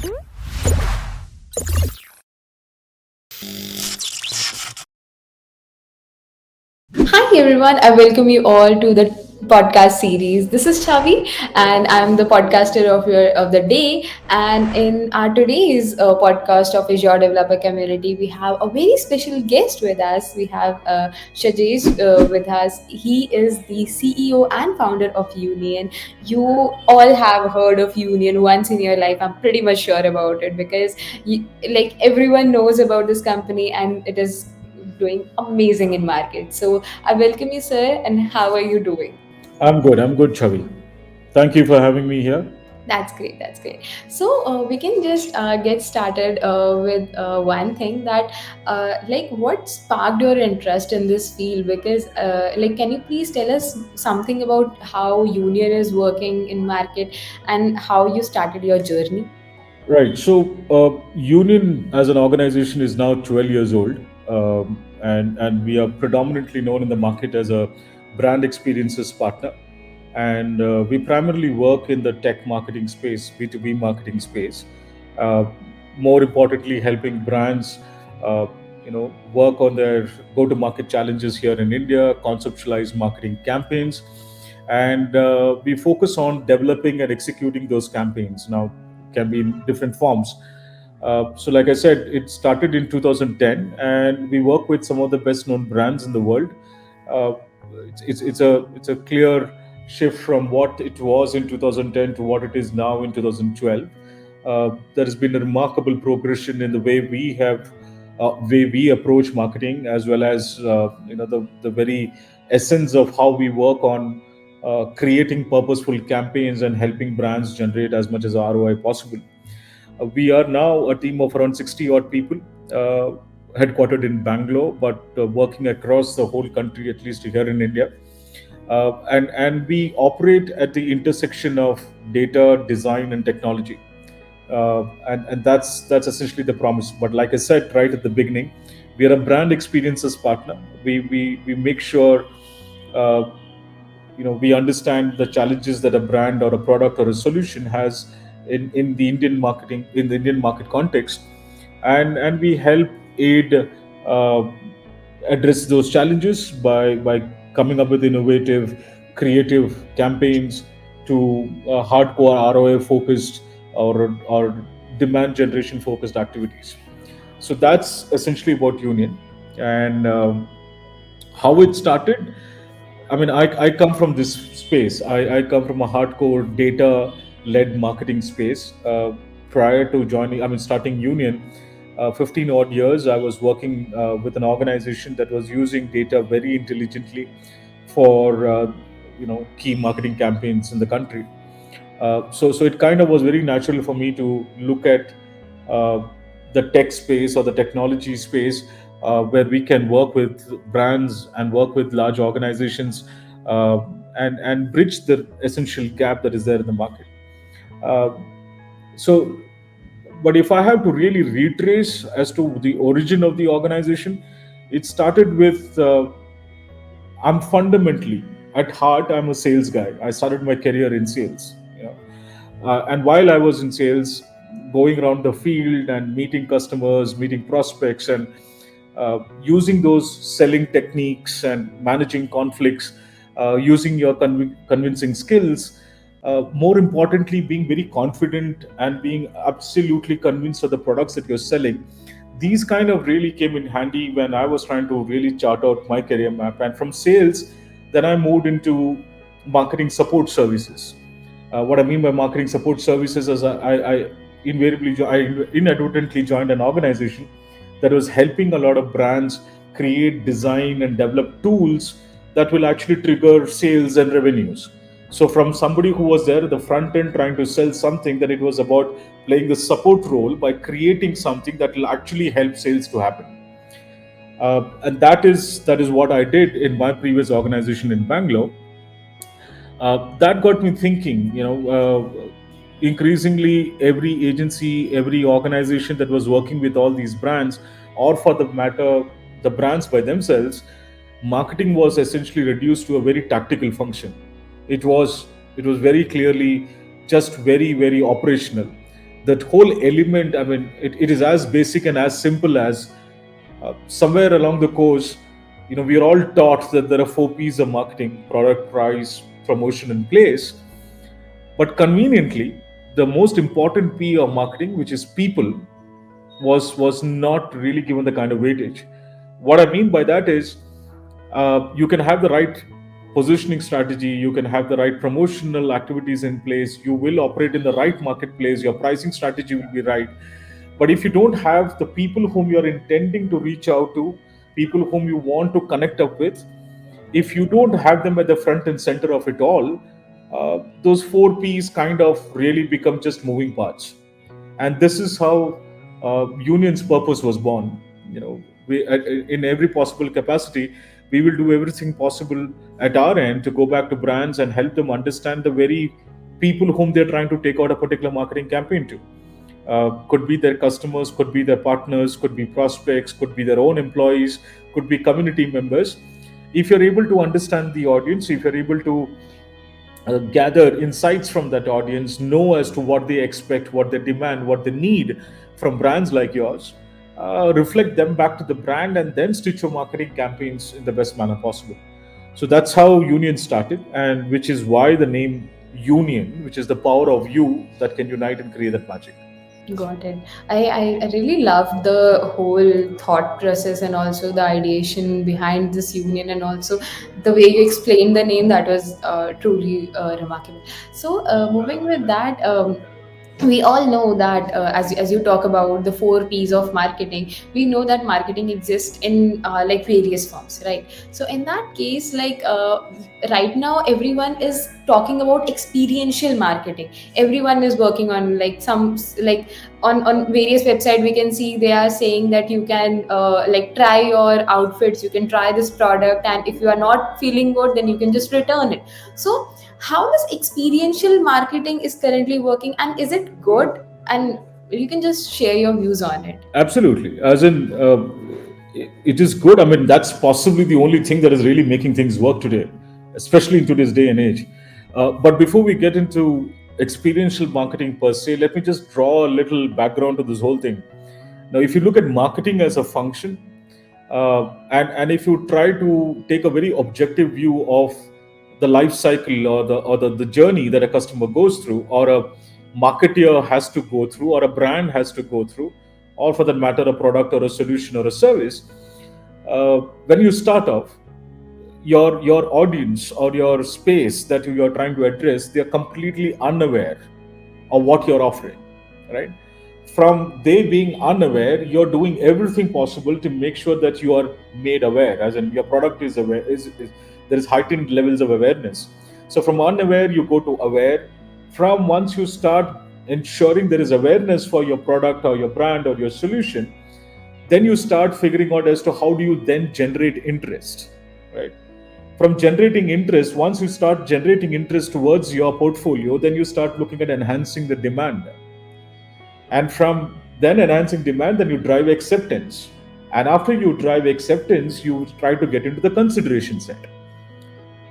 Hi everyone, I welcome you all to the podcast series. This is Chavi, and I'm the podcaster of the day. And in our today's podcast of Azure Developer Community, we have a very special guest with us. We have Shajesh with us. He is the CEO and founder of Younion. You all have heard of Younion once in your life. I'm pretty much sure about it because like everyone knows about this company, and it is doing amazing in market. So I welcome you, sir. And how are you doing? I'm good. I'm good, Chavi. Thank you for having me here. That's great. That's great. So we can just get started with one thing that, what sparked your interest in this field? Because, can you please tell us something about how Union is working in market and how you started your journey? Right. So, Union as an organization is now 12 years old, and we are predominantly known in the market as a brand experiences partner. And we primarily work in the tech marketing space, B2B marketing space. Uh, More importantly, helping brands, work on their go-to-market challenges here in India, conceptualize marketing campaigns, and we focus on developing and executing those campaigns. Now, can be in different forms. So, like I said, it started in 2010, and we work with some of the best-known brands in the world. Uh, it's a clear shift from what it was in 2010 to what it is now in 2012. There has been a remarkable progression in the way we approach marketing, as well as the very essence of how we work on creating purposeful campaigns and helping brands generate as much as ROI possible. We are now a team of around 60 odd people, headquartered in Bangalore, but working across the whole country, at least here in India. And we operate at the intersection of data, design, and technology. And that's essentially the promise. But like I said right at the beginning, we are a brand experiences partner. We make sure uh, we understand the challenges that a brand or a product or a solution has in the Indian market context, and we help aid uh, address those challenges by coming up with innovative, creative campaigns to hardcore ROI focused or demand generation focused activities. So that's essentially about Union. And how it started, I mean, I come from this space. I come from a hardcore data led marketing space. Prior to joining, I mean, starting Union, 15 odd years, I was working with an organization that was using data very intelligently for key marketing campaigns in the country. So it kind of was very natural for me to look at uh, the tech space or the technology space, where we can work with brands and work with large organizations, uh, and bridge the essential gap that is there in the market. Uh, so, but if I have to really retrace as to the origin of the organization, it started with I'm fundamentally, at heart, I'm a sales guy. I started my career in sales. And while I was in sales, going around the field and meeting customers, meeting prospects, and using those selling techniques and managing conflicts, using your convincing skills. More importantly, being very confident and being absolutely convinced of the products that you're selling. These kind of really came in handy when I was trying to really chart out my career map. And from sales, then I moved into marketing support services. What I mean by marketing support services is I inadvertently joined an organization that was helping a lot of brands create, design, and develop tools that will actually trigger sales and revenues. So, from somebody who was there at the front end trying to sell something, that it was about playing the support role by creating something that will actually help sales to happen. And that is what I did in my previous organization in Bangalore. That got me thinking. Increasingly, every agency, every organization that was working with all these brands, or for the matter, the brands by themselves, marketing was essentially reduced to a very tactical function. It was very clearly just very operational. that whole element, I mean, it is as basic and as simple as somewhere along the course, we are all taught that there are 4 P's of marketing: product, price, promotion, and place. But conveniently, the most important P of marketing, which is people, was not really given the kind of weightage. What I mean by that is, you can have the right positioning strategy, you can have the right promotional activities in place, you will operate in the right marketplace, your pricing strategy will be right. But if you don't have the people whom you're intending to reach out to, people whom you want to connect up with, if you don't have them at the front and center of it all, those 4 P's kind of really become just moving parts. And this is how Union's purpose was born. In every possible capacity, we will do everything possible at our end to go back to brands and help them understand the very people whom they're trying to take out a particular marketing campaign to. Could be their customers, could be their partners, could be prospects, could be their own employees, could be community members. If you're able to understand the audience, if you're able to gather insights from that audience, know as to what they expect, what they demand, what they need from brands like yours, reflect them back to the brand, and then stitch your marketing campaigns in the best manner possible. So that's how Union started, and which is why the name Union, which is the power of you that can unite and create that magic. Got it. I really love the whole thought process and also the ideation behind this union, and also the way you explained the name. That was truly remarkable. So, moving with that, we all know that as you talk about the 4 P's of marketing, we know that marketing exists in like various forms, right? So in that case, like right now everyone is talking about experiential marketing. Everyone is working on like some like on various website we can see they are saying that you can like try your outfits, you can try this product, and if you are not feeling good then you can just return it. So how this experiential marketing is currently working, and is it good? And you can just share your views on it. Absolutely. As in, it is good. I mean, that's possibly the only thing that is really making things work today, especially in today's day and age. But before we get into experiential marketing per se, let me just draw a little background to this whole thing. Now, if you look at marketing as a function, and if you try to take a very objective view of the life cycle, or the journey that a customer goes through, or a marketeer has to go through, or a brand has to go through, or for that matter a product or a solution or a service, when you start off, your audience or your space that you are trying to address, they are completely unaware of what you're offering, right? From they being unaware, you're doing everything possible to make sure that you are made aware, as in your product is aware, there is heightened levels of awareness. So from unaware you go to aware. From once you start ensuring there is awareness for your product or your brand or your solution, then you start figuring out as to how do you then generate interest, right? From generating interest, once you start generating interest towards your portfolio, then you start looking at enhancing the demand. And from then enhancing demand, then you drive acceptance. And after you drive acceptance, you try to get into the consideration set.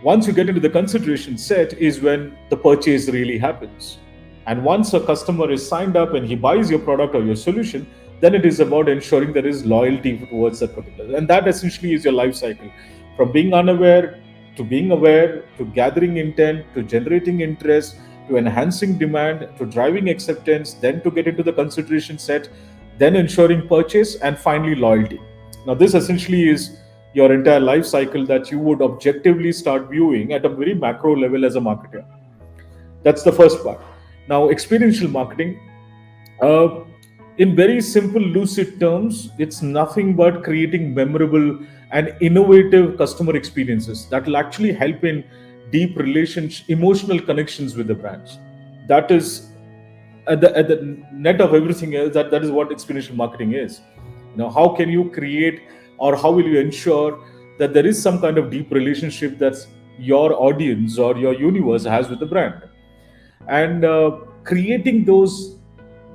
Once you get into the consideration set is when the purchase really happens. And once a customer is signed up and he buys your product or your solution, then it is about ensuring there is loyalty towards that particular. And that essentially is your life cycle, from being unaware to being aware, to gathering intent, to generating interest, to enhancing demand, to driving acceptance, then to get into the consideration set, then ensuring purchase, and finally loyalty. Now, this essentially is your entire life cycle that you would objectively start viewing at a very macro level as a marketer. That's the first part. Now, experiential marketing, uh, in very simple, lucid terms, it's nothing but creating memorable and innovative customer experiences that will actually help in deep relations, emotional connections with the brands. That is at the net of everything else. That is what experiential marketing is. How can you create, or how will you ensure that there is some kind of deep relationship that your audience or your universe has with the brand, and creating those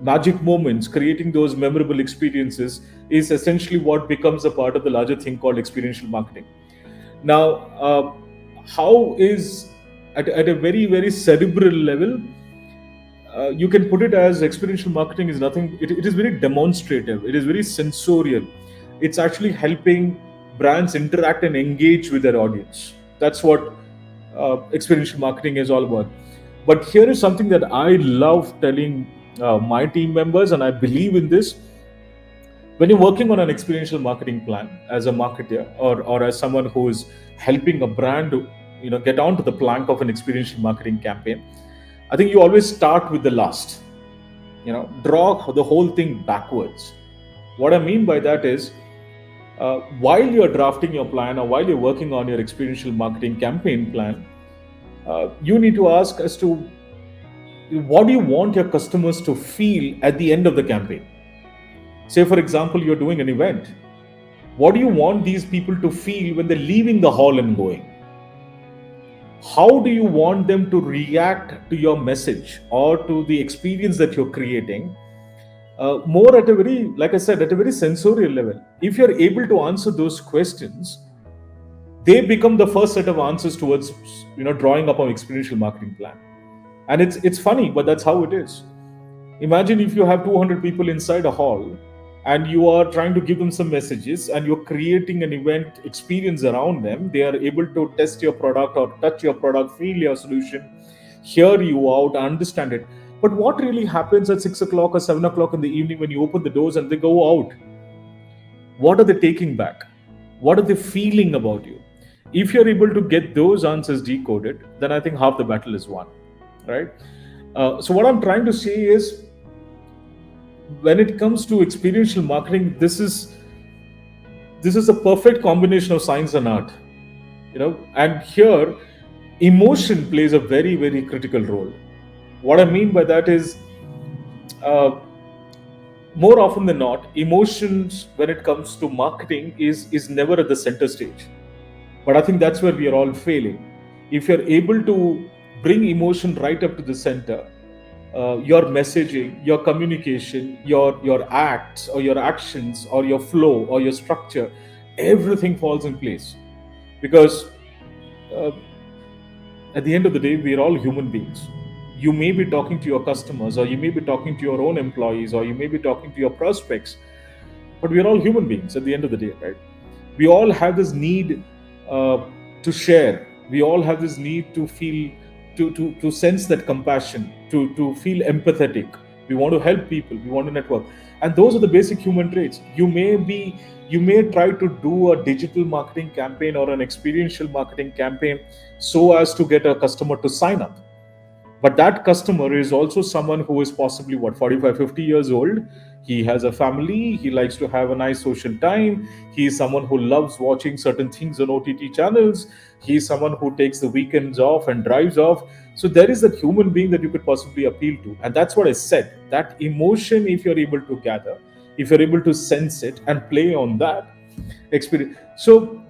magic moments, creating those memorable experiences is essentially what becomes a part of the larger thing called experiential marketing. Now, how is at a very, very cerebral level, you can put it as experiential marketing is nothing, it is very demonstrative, it is very sensorial. It's actually helping brands interact and engage with their audience. That's what experiential marketing is all about. But here is something that I love telling my team members, and I believe in this. When you're working on an experiential marketing plan as a marketer, or as someone who is helping a brand to get onto the plank of an experiential marketing campaign, I think you always start with the last. Draw the whole thing backwards. What I mean by that is, while you're drafting your plan or while you're working on your experiential marketing campaign plan, you need to ask as to what do you want your customers to feel at the end of the campaign. Say, for example, you're doing an event. What do you want these people to feel when they're leaving the hall and going? How do you want them to react to your message or to the experience that you're creating? More at a very, like I said, at a very sensorial level. If you're able to answer those questions, they become the first set of answers towards drawing up an experiential marketing plan. And it's funny, but that's how it is. Imagine if you have 200 people inside a hall and you are trying to give them some messages and you're creating an event experience around them. They are able to test your product or touch your product, feel your solution, hear you out, understand it. But what really happens at 6 o'clock or 7 o'clock in the evening when you open the doors and they go out? What are they taking back? What are they feeling about you? If you're able to get those answers decoded, then I think half the battle is won, right? So what I'm trying to say is, when it comes to experiential marketing, this is a perfect combination of science and art. And here emotion plays a very, very critical role. What I mean by that is, uh, more often than not, emotions when it comes to marketing is never at the center stage. But I think that's where we are all failing. If you're able to bring emotion right up to the center, your messaging, your communication, your acts or your actions or your flow or your structure, everything falls in place. Because uh, at the end of the day, we're all human beings. You may be talking to your customers, or you may be talking to your own employees, or you may be talking to your prospects, but we're all human beings at the end of the day, right? We all have this need uh, to share. We all have this need to feel, to sense that compassion, to feel empathetic. We want to help people, we want to network, and those are the basic human traits. You may try to do a digital marketing campaign or an experiential marketing campaign so as to get a customer to sign up, but that customer is also someone who is possibly, what, 45, 50 years old. He has a family, he likes to have a nice social time, he is someone who loves watching certain things on OTT channels, he is someone who takes the weekends off and drives off. So there is that human being that you could possibly appeal to, and that's what I said, that emotion, if you're able to gather, if you're able to sense it and play on that experience. So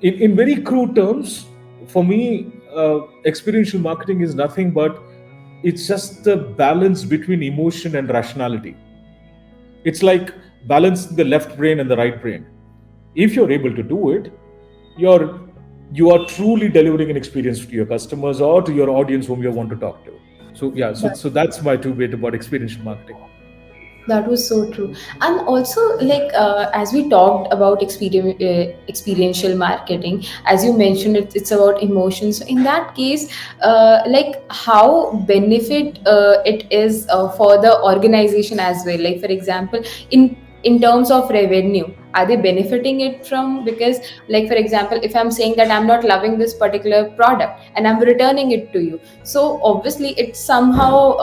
in very crude terms, for me, experiential marketing is nothing but, it's just the balance between emotion and rationality. It's like balancing the left brain and the right brain. If you're able to do it, you're you are truly delivering an experience to your customers or to your audience whom you want to talk to. So yeah, so that's my two bit about experiential marketing. That was so true. And also, like, as we talked about experiential marketing, as you mentioned, it's about emotions. So in that case, like, how benefit it is for the organization as well. Like, for example, in terms of revenue, are they benefiting it from? Because, like, for example, if I'm saying that I'm not loving this particular product and I'm returning it to you, so obviously it's somehow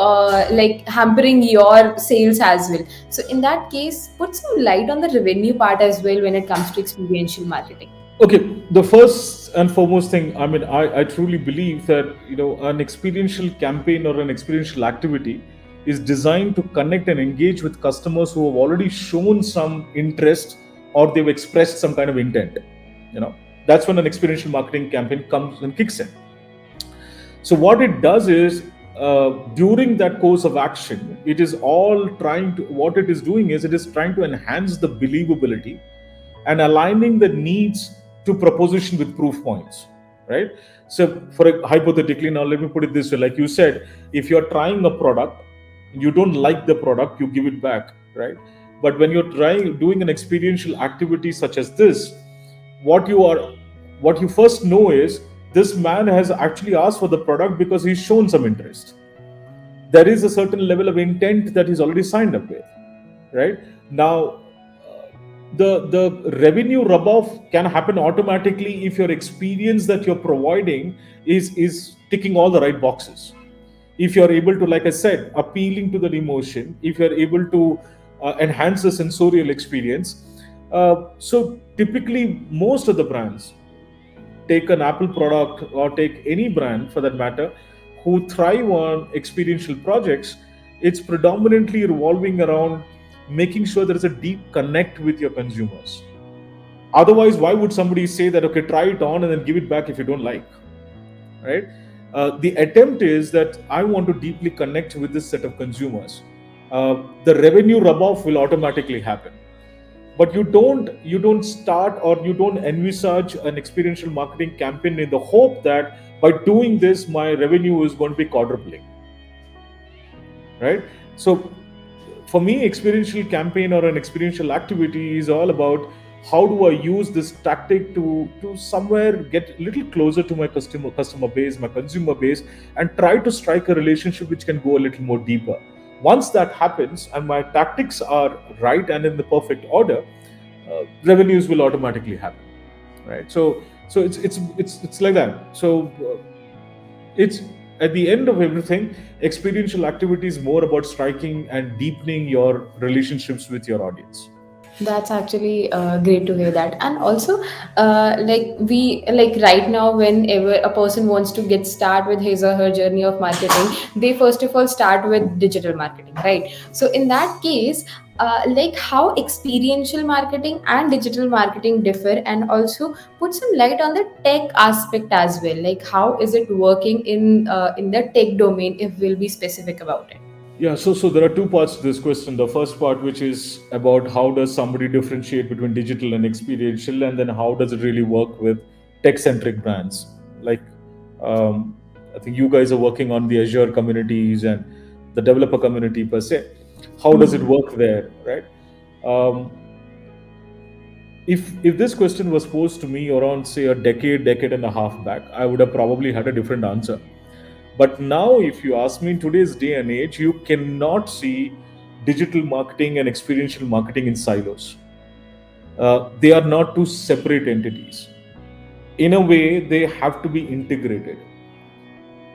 like hampering your sales as well. So in that case, put some light on the revenue part as well when it comes to experiential marketing. Okay, the first and foremost thing, I mean, I truly believe that an experiential campaign or an experiential activity is designed to connect and engage with customers who have already shown some interest or they've expressed some kind of intent. You know, that's when an experiential marketing campaign comes and kicks in. So what it does is, during that course of action, it is all trying to, what it is doing is, it is trying to enhance the believability and aligning the needs to proposition with proof points, right? So hypothetically, now let me put it this way, like you said, if you're trying a product You don't like the product, you give it back, right? But when you're trying doing an experiential activity such as this, what you are what you first know is this man has actually asked for the product because he's shown some interest. There is a certain level of intent that he's already signed up with, right? Now, the revenue rub off can happen automatically if your experience that you're providing is ticking all the right boxes. If you're able to, like I said, appealing to the emotion, if you're able to enhance the sensorial experience. So typically most of the brands, take an Apple product or take any brand for that matter, who thrive on experiential projects, it's predominantly revolving around making sure there is a deep connect with your consumers. Otherwise, why would somebody say that, okay, try it on and then give it back if you don't like, right? The attempt is that I want to deeply connect with this set of consumers. The revenue rub off will automatically happen, but you don't start or you don't envisage an experiential marketing campaign in the hope that by doing this my revenue is going to be quadrupling, right? So for me, experiential campaign or an experiential activity is all about how do I use this tactic to somewhere get a little closer to my customer base, my consumer base, and try to strike a relationship which can go a little more deeper. Once that happens and my tactics are right and in the perfect order, revenues will automatically happen, right? So it's like that. So it's at the end of everything, experiential activity is more about striking and deepening your relationships with your audience. That's actually great to hear that. And also, like right now, whenever a person wants to get start with his or her journey of marketing, they first of all start with digital marketing, right? So in that case, like how experiential marketing and digital marketing differ, and also put some light on the tech aspect as well. Like how is it working in the tech domain, if we'll be specific about it. Yeah, so there are two parts to this question. The first part, which is about how does somebody differentiate between digital and experiential, and then how does it really work with tech-centric brands? Like, um, I think you guys are working on the Azure communities and the developer community per se. How does it work there, right? Um, if this question was posed to me around say a decade and a half back, I would have probably had a different answer. But now, if you ask me, in today's day and age, you cannot see digital marketing and experiential marketing in silos. They are not two separate entities. In a way, they have to be integrated.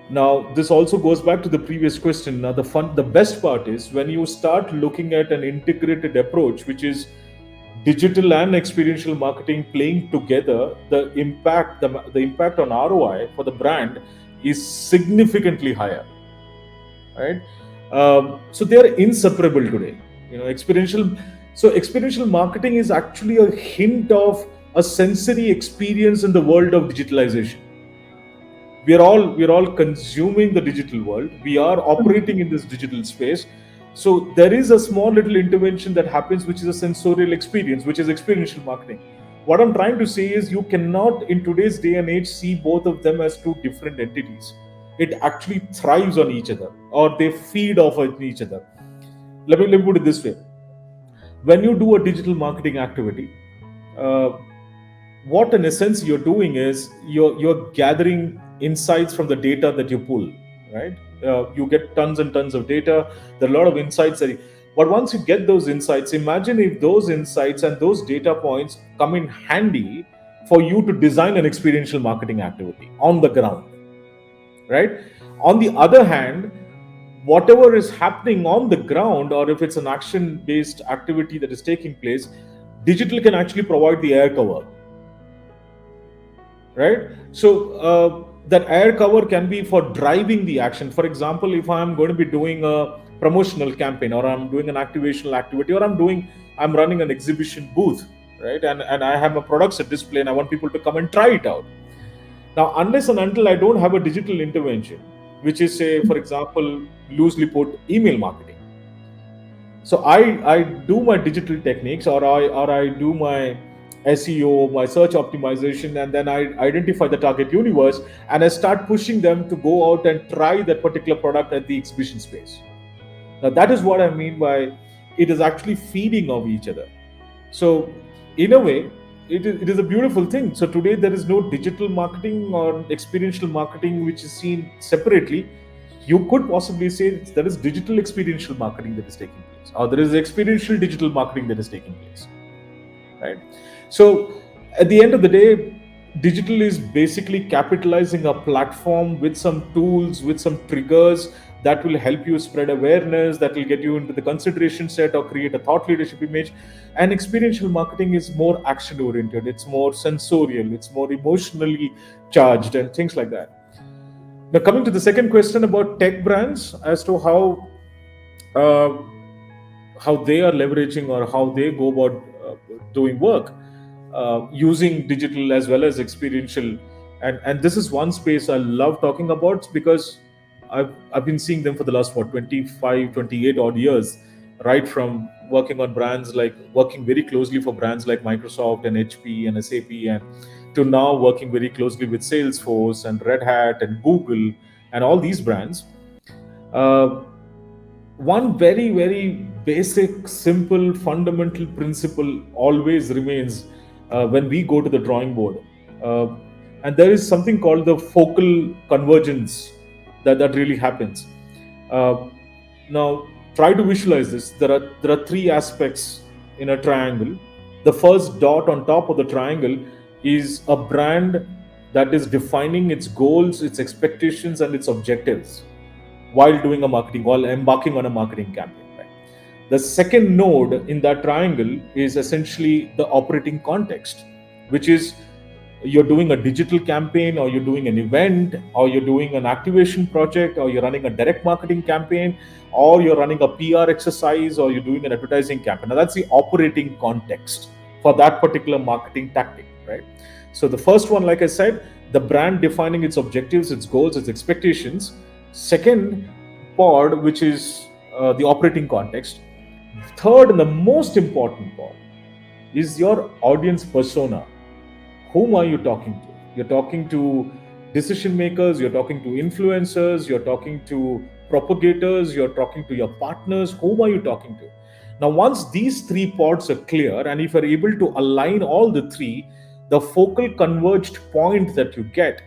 Now, this also goes back to the previous question. Now, the best part is when you start looking at an integrated approach, which is digital and experiential marketing playing together, the impact on ROI for the brand is significantly higher, right? So they are inseparable today. You know, experiential marketing is actually a hint of a sensory experience in the world of digitalization. We are all consuming the digital world. We are operating in this digital space. So there is a small little intervention that happens, which is a sensorial experience, which is experiential marketing. What I'm trying to say is you cannot in today's day and age see both of them as two different entities. It actually thrives on each other, or they feed off of each other. Let me put it this way. When you do a digital marketing activity, uh, what in essence you're doing is you're gathering insights from the data that you pull, right? You get tons and tons of data. There are a lot of insights but once you get those insights, imagine if those insights and those data points come in handy for you to design an experiential marketing activity on the ground, right? On the other hand, whatever is happening on the ground, or if it's an action based activity that is taking place, digital can actually provide the air cover, right? So that air cover can be for driving the action. For example, if I'm going to be doing a promotional campaign, or I'm doing an activational activity, or I'm running an exhibition booth, right? And I have a products at display and I want people to come and try it out. Now, unless and until I don't have a digital intervention, which is, say, for example, loosely put, email marketing. So I do my digital techniques, or I do my SEO, my search optimization, and then I identify the target universe and I start pushing them to go out and try that particular product at the exhibition space. Now, that is what I mean by it is actually feeding of each other. So, in a way, it is a beautiful thing. So, today there is no digital marketing or experiential marketing which is seen separately. You could possibly say there is digital experiential marketing that is taking place, or there is experiential digital marketing that is taking place, right? So at the end of the day, digital is basically capitalizing a platform with some tools, with some triggers that will help you spread awareness, that will get you into the consideration set or create a thought leadership image. And experiential marketing is more action oriented, it's more sensorial, it's more emotionally charged, and things like that. Now, coming to the second question about tech brands as to uh, how they are leveraging or how they go about doing work using digital as well as experiential, and this is one space I love talking about because I've been seeing them for the last what 25 28 odd years, right from working on brands like working very closely for brands like Microsoft and HP and SAP, and to now working very closely with Salesforce and Red Hat and Google and all these brands. uh, One very very basic simple fundamental principle always remains when we go to the drawing board, uh, and there is something called the focal convergence that really happens. uh, Now, try to visualize this. There are three aspects in a triangle. The first dot on top of the triangle is a brand that is defining its goals, its expectations, and its objectives while doing a marketing, while embarking on a marketing campaign. Right? The second node in that triangle is essentially the operating context, which is you're doing a digital campaign, or you're doing an event, or you're doing an activation project, or you're running a direct marketing campaign, or you're running a PR exercise, or you're doing an advertising campaign. Now, that's the operating context for that particular marketing tactic, right? So, the first one, like I said, the brand defining its objectives, its goals, its expectations. Second pod, which is the operating context. Third, and the most important pod, is your audience persona. Whom are you talking to? You're talking to decision makers, you're talking to influencers, you're talking to propagators, you're talking to your partners. Whom are you talking to? Now, once these three pods are clear, and if you're able to align all the three, the focal converged point that you get,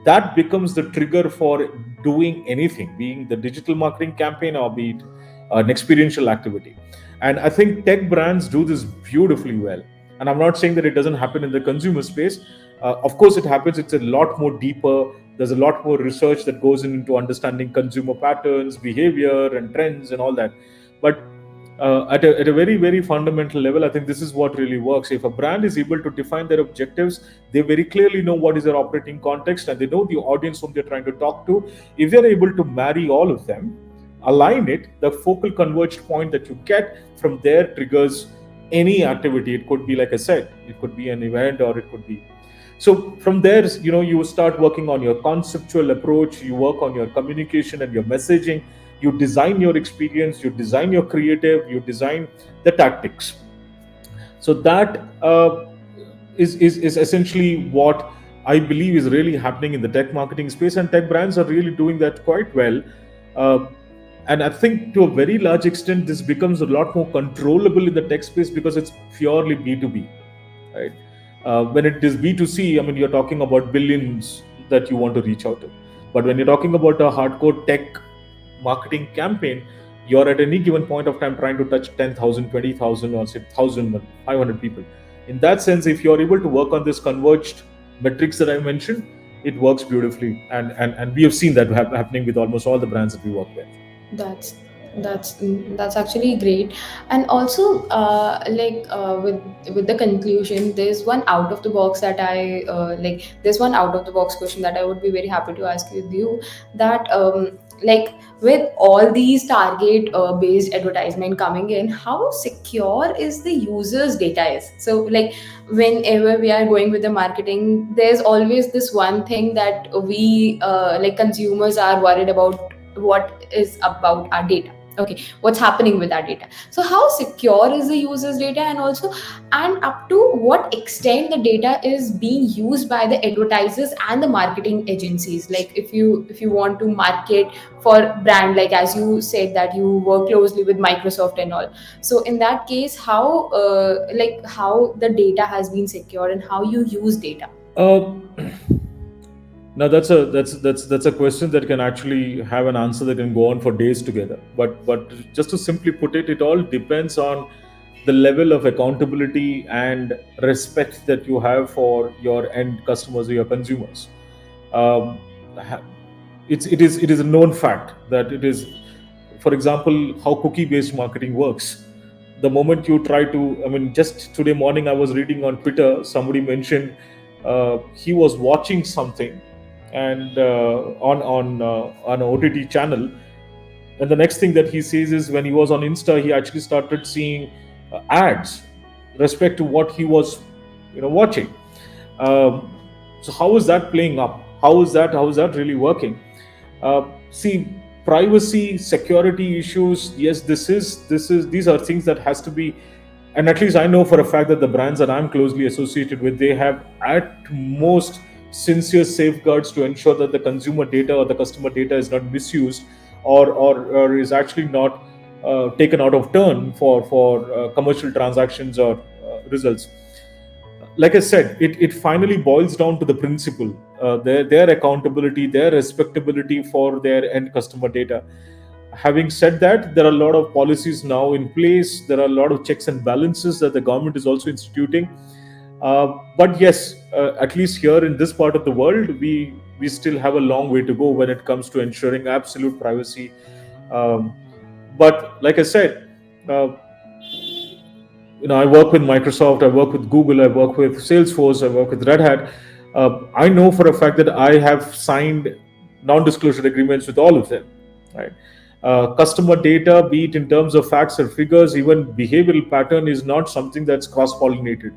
that becomes the trigger for doing anything, being the digital marketing campaign or be it an experiential activity. And I think tech brands do this beautifully well. And I'm not saying that it doesn't happen in the consumer space. Of course, it happens. It's a lot more deeper. There's a lot more research that goes into understanding consumer patterns, behavior, and trends, and all that. But at a very very fundamental level, I think this is what really works. If a brand is able to define their objectives, they very clearly know what is their operating context, and they know the audience whom they're trying to talk to. If they're able to marry all of them, align it, the focal converged point that you get from there triggers any activity. It could be, like I said, it could be an event, or it could be. So from there, you start working on your conceptual approach, you work on your communication and your messaging, you design your experience, you design your creative, you design the tactics. So that is essentially what I believe is really happening in the tech marketing space, and tech brands are really doing that quite well. uh, and I think to a very large extent this becomes a lot more controllable in the tech space because it's purely B2B, right? When it is B2C, I mean, you're talking about billions that you want to reach out to. But when you're talking about a hardcore tech marketing campaign, you're at any given point of time trying to touch 10,000, 20,000, or say 1,000, 500 people. In that sense, if you're able to work on this converged metrics that I mentioned, it works beautifully. And we have seen that happening with almost all the brands that we work with. That's that's actually great. And also, with the conclusion, there's one out of the box that I there's one out of the box question that I would be very happy to ask with you. That like with all these target based advertisement coming in, how secure is the user's data is? So like whenever we are going with the marketing, there's always this one thing that we like consumers are worried about, what is about our data. Okay, what's happening with that data? So how secure is the user's data, and also, and up to what extent the data is being used by the advertisers and the marketing agencies? Like if you want to market for brand, like as you said that you work closely with Microsoft and all, so in that case, how like how the data has been secured and how you use data? Uh, Now that's a question that can actually have an answer that can go on for days together. But just to simply put it, it all depends on the level of accountability and respect that you have for your end customers or your consumers. Um, ha- it is a known fact that it is, for example, how cookie based marketing works. The moment you try to, I mean, just today morning I was reading on Twitter, somebody mentioned he was watching something and on an OTT channel, and the next thing that he sees is when he was on Insta, he actually started seeing ads respect to what he was, watching. um, so how is that playing up? How is that really working? See, privacy, security issues. Yes, this is these are things that has to be, and at least I know for a fact that the brands that I'm closely associated with, they have at most sincere safeguards to ensure that the consumer data or the customer data is not misused, or is actually not taken out of turn for commercial transactions or results. Like I said, it finally boils down to the principle, their accountability, their respectability for their end customer data. Having said that, there are a lot of policies now in place. There are a lot of checks and balances that the government is also instituting. But yes, at least here in this part of the world, we still have a long way to go when it comes to ensuring absolute privacy. Um, but like I said, uh, I work with Microsoft, I work with Google, I work with Salesforce, I work with Red Hat. I know for a fact that I have signed non-disclosure agreements with all of them. Right? Customer data, be it in terms of facts or figures, even behavioral pattern, is not something that's cross-pollinated.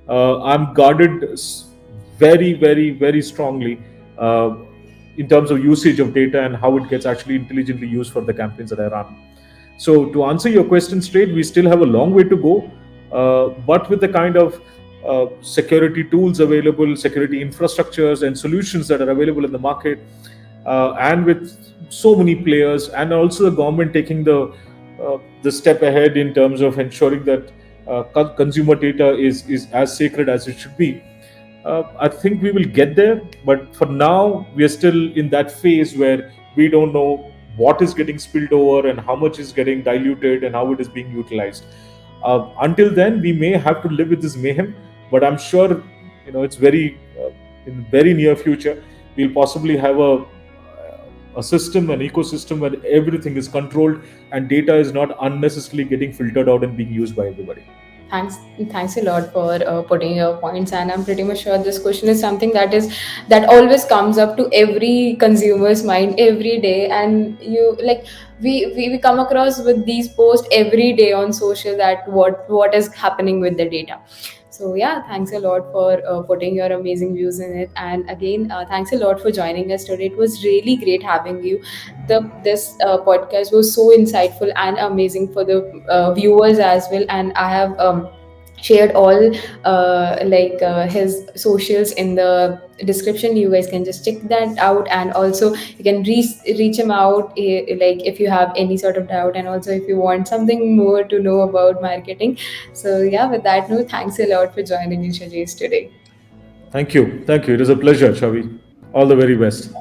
I'm guarded very, very, very strongly uh, in terms of usage of data and how it gets actually intelligently used for the campaigns that I run. So, to answer your question straight, we still have a long way to go, but with the kind of security tools available, security infrastructures, and solutions that are available in the market, and with so many players, and also the government taking the step ahead in terms of ensuring that consumer data is as sacred as it should be. I think we will get there, but for now, we are still in that phase where we don't know what is getting spilled over and how much is getting diluted and how it is being utilized. Until then, we may have to live with this mayhem, but I'm sure, it's very in very near future we'll possibly have a system, an ecosystem where everything is controlled and data is not unnecessarily getting filtered out and being used by everybody. Thanks, thanks a lot for putting your points, and I'm pretty much sure this question is something that always comes up to every consumer's mind every day. And you like we come across with these posts every day on social, that what is happening with the data. So yeah, thanks a lot for putting your amazing views in it. And again, thanks a lot for joining us today. It was really great having you. This podcast was so insightful and amazing for the viewers as well. And I have shared all his socials in the description. You guys can just check that out, and also you can reach him out, like if you have any sort of doubt, and also if you want something more to know about marketing. So yeah, with that note, thanks a lot for joining in, Shajesh, today. Thank you. It is a pleasure, Chavi. All the very best.